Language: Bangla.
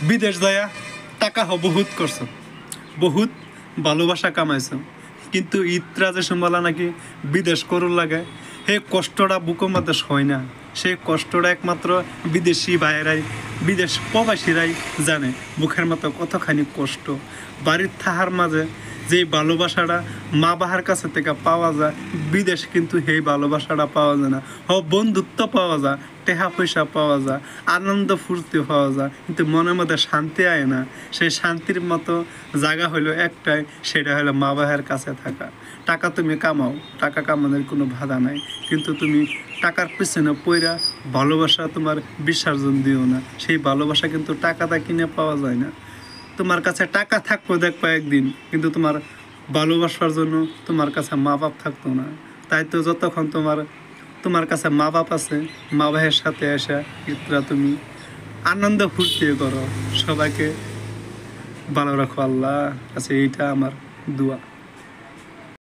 বিদেশ যায়া টাকা বহুত করছো, বহুত ভালোবাসা কামাইছো, কিন্তু ইত্রা যে সম্বলা নাকি বিদেশ করুর লাগে সেই কষ্টটা বুকের মধ্যে সয় না। সেই কষ্টটা একমাত্র বিদেশি ভাইয়েরাই, বিদেশ প্রবাসীরাই জানে বুকের মতো কতখানি কষ্ট। বাড়ির থাহার মাঝে যেই ভালোবাসাটা মা বাবার কাছে থেকে পাওয়া যায়, বিদেশ কিন্তু সেই ভালোবাসাটা পাওয়া যায় না। বন্ধুত্ব পাওয়া যায়, টেহা পয়সা পাওয়া যায়, আনন্দ ফুর্তি পাওয়া যায়, কিন্তু মনের মধ্যে শান্তি আয় না। সেই শান্তির মতো জায়গা হলো একটাই, সেটা হলো মা বাবার কাছে থাকা। টাকা তুমি কামাও, টাকা কামানোর কোনো বাধা নাই, কিন্তু তুমি টাকার পিছনে পইরা ভালোবাসা তোমার বিসর্জন দিও না। সেই ভালোবাসা কিন্তু টাকাটা কিনে পাওয়া যায় না। তোমার কাছে টাকা থাকবো দেখবা একদিন, কিন্তু তোমার ভালোবাসার জন্য তোমার কাছে মা বাপ থাকতো না। তাই তো যতক্ষণ তোমার কাছে মা বাপ আছে, মা বাবার সাথে এসে ইতরা তুমি আনন্দ ফুর্তি করো। সবাইকে ভালো রাখো, আল্লাহ কাছে এইটা আমার দোয়া।